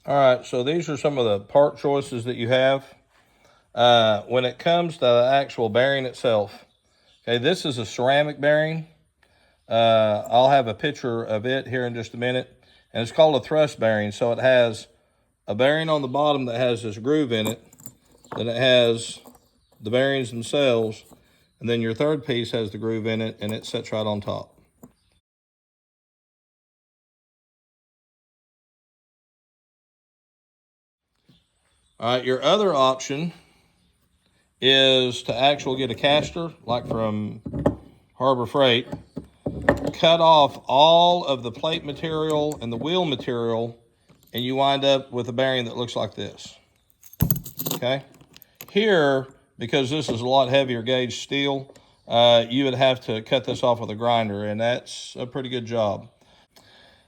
All right, so these are some of the part choices that you have. When it comes to the actual bearing itself, okay, this is a ceramic bearing. I'll have a picture of it here in just a minute. And it's called a thrust bearing. So it has a bearing on the bottom that has this groove in it. Then it has the bearings themselves. And then your third piece has the groove in it, and it sits right on top. All right, your other option is to actually get a caster, like from Harbor Freight, cut off all of the plate material and the wheel material, and you wind up with a bearing that looks like this. Okay? Here, because this is a lot heavier gauge steel, you would have to cut this off with a grinder, and that's a pretty good job.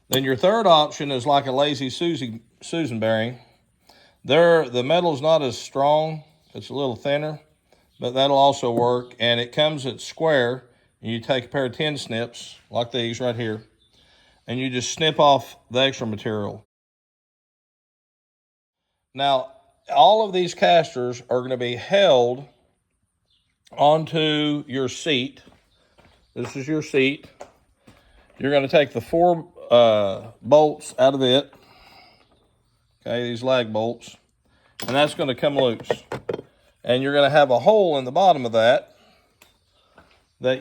Then your third option is like a Lazy Susan bearing. The metal's not as strong, it's a little thinner, but that'll also work. And it comes at square, and you take a pair of 10 snips, like these right here, and you just snip off the extra material. Now, all of these casters are going to be held onto your seat. This is your seat. You're going to take the 4 bolts out of it. Okay, these lag bolts. And that's going to come loose. And you're going to have a hole in the bottom of that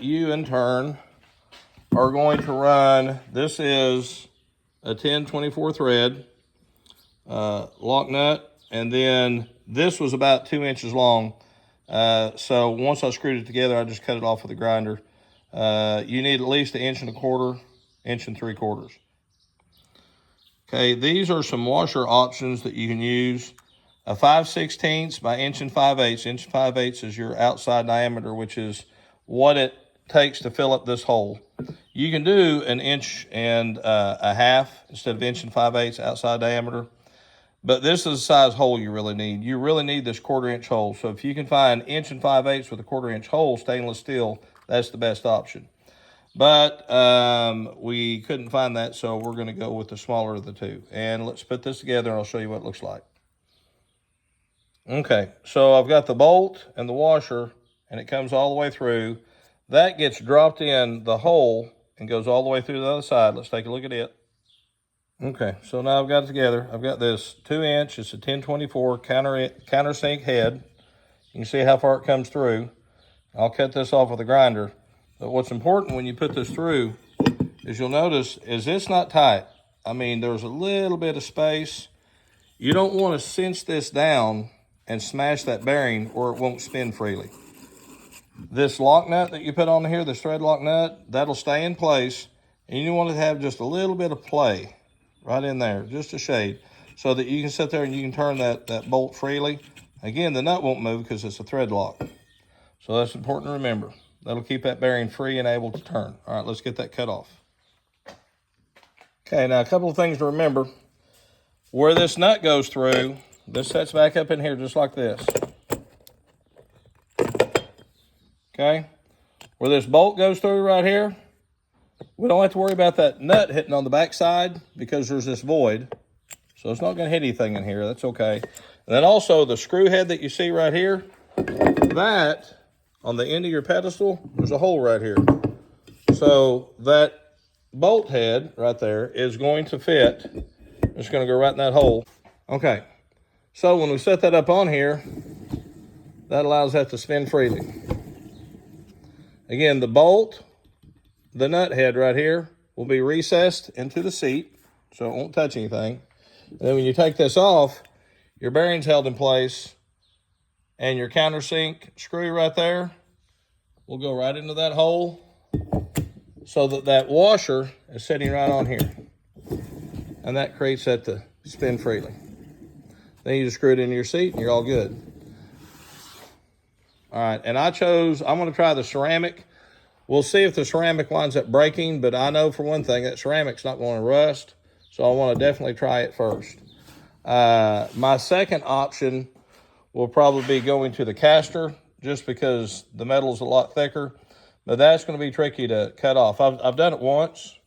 you, in turn, are going to run. This is a 1024 thread lock nut. And then this was about 2 inches long. So once I screwed it together, I just cut it off with a grinder. You need at least 1 1/4 inches, 1 3/4 inches. Okay, these are some washer options that you can use. A 5/16 by 1 5/8. 1 5/8 is your outside diameter, which is what it takes to fill up this hole. You can do 1 1/2 inches instead of 1 5/8 outside diameter. But this is the size hole you really need. You really need this 1/4 inch hole. So if you can find 1 5/8 with a 1/4 inch hole, stainless steel, that's the best option. But we couldn't find that, so we're going to go with the smaller of the two. And let's put this together, and I'll show you what it looks like. Okay, so I've got the bolt and the washer, and it comes all the way through. That gets dropped in the hole and goes all the way through the other side. Let's take a look at it. Okay, so now I've got it together. I've got this 2 inch, it's a 1024 countersink head. You can see how far it comes through. I'll cut this off with a grinder. But what's important when you put this through is you'll notice is it's not tight. I mean, there's a little bit of space. You don't want to cinch this down and smash that bearing or it won't spin freely. This lock nut that you put on here, this thread lock nut, that'll stay in place. And you want to have just a little bit of play right in there, just a shade, so that you can sit there and you can turn that bolt freely. Again, the nut won't move because it's a thread lock. So that's important to remember. That'll keep that bearing free and able to turn. All right, let's get that cut off. Okay, now a couple of things to remember. Where this nut goes through, this sets back up in here just like this. Okay? Where this bolt goes through right here, we don't have to worry about that nut hitting on the back side because there's this void. So it's not going to hit anything in here. That's okay. And then also the screw head that you see right here, that on the end of your pedestal, there's a hole right here. So that bolt head right there is going to fit. It's going to go right in that hole. Okay. So when we set that up on here, that allows that to spin freely. Again, the bolt, the nut head right here will be recessed into the seat, so it won't touch anything. And then when you take this off, your bearing's held in place, and your countersink screw right there will go right into that hole so that washer is sitting right on here. And that creates that to spin freely. Then you just screw it into your seat and you're all good. All right, and I'm going to try the ceramic. We'll see if the ceramic winds up breaking, but I know for one thing that ceramic's not going to rust, so I want to definitely try it first. My second option will probably be going to the caster, just because the metal's a lot thicker, but that's going to be tricky to cut off. I've done it once,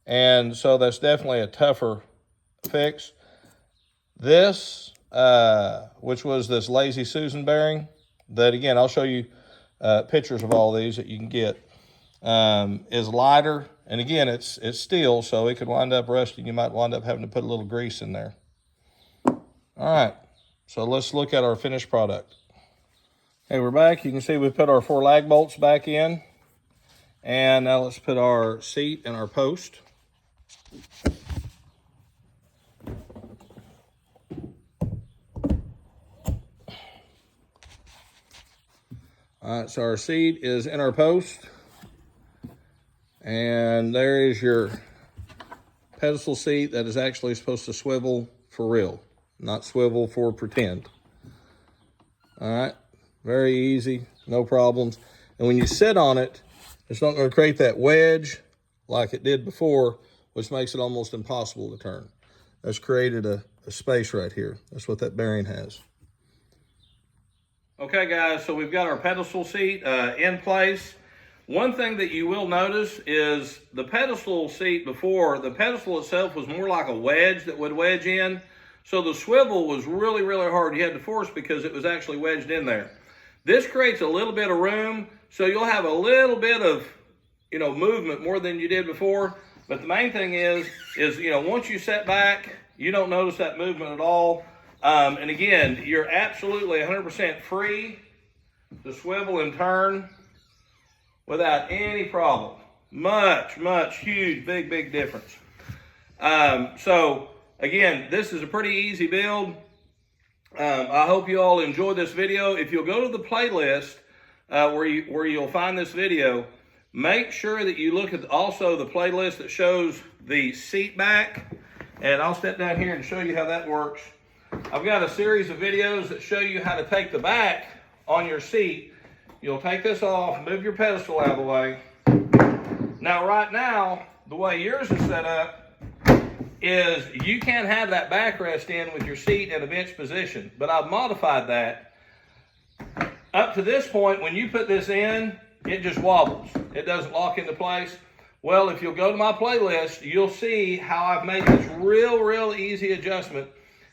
and so that's definitely a tougher fix. This, which was this Lazy Susan bearing, that again, I'll show you pictures of all these that you can get, is lighter. And again, it's steel, so it could wind up rusting. You might wind up having to put a little grease in there. All right, so let's look at our finished product. Okay, we're back. You can see we put our 4 lag bolts back in. And now let's put our seat and our post. All right, so our seat is in our post. And there is your pedestal seat that is actually supposed to swivel for real, not swivel for pretend. All right, very easy, no problems. And when you sit on it, it's not going to create that wedge like it did before, which makes it almost impossible to turn. That's created a space right here. That's what that bearing has. Okay, guys, so we've got our pedestal seat in place. One thing that you will notice is the pedestal seat before, the pedestal itself was more like a wedge that would wedge in. So the swivel was really, really hard. You had to force because it was actually wedged in there. This creates a little bit of room, so you'll have a little bit of, movement more than you did before. But the main thing is, once you set back, you don't notice that movement at all. And again, you're absolutely 100% free to swivel and turn without any problem. Much, huge, big difference. So again, this is a pretty easy build. I hope you all enjoyed this video. If you'll go to the playlist where you'll find this video, make sure that you look at also the playlist that shows the seat back. And I'll step down here and show you how that works. I've got a series of videos that show you how to take the back on your seat. You'll take this off, move your pedestal out of the way. Now, right now, the way yours is set up is you can't have that backrest in with your seat in a bench position, but I've modified that. Up to this point, when you put this in, it just wobbles. It doesn't lock into place. Well, if you'll go to my playlist, you'll see how I've made this real easy adjustment.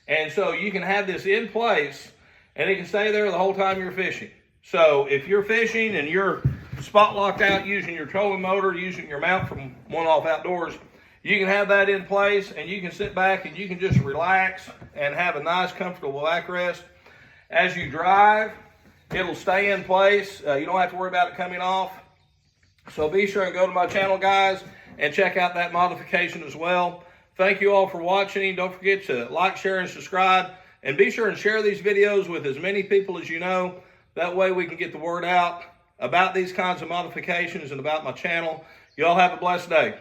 And so you can have this in place, and it can stay there the whole time you're fishing. So if you're fishing and you're spot locked out using your trolling motor, using your mount from One Off Outdoors, you can have that in place and you can sit back and you can just relax and have a nice, comfortable backrest. As you drive, it'll stay in place. You don't have to worry about it coming off. So be sure and go to my channel, guys, and check out that modification as well. Thank you all for watching. Don't forget to like, share, and subscribe. And be sure and share these videos with as many people as you know. That way we can get the word out about these kinds of modifications and about my channel. You all have a blessed day.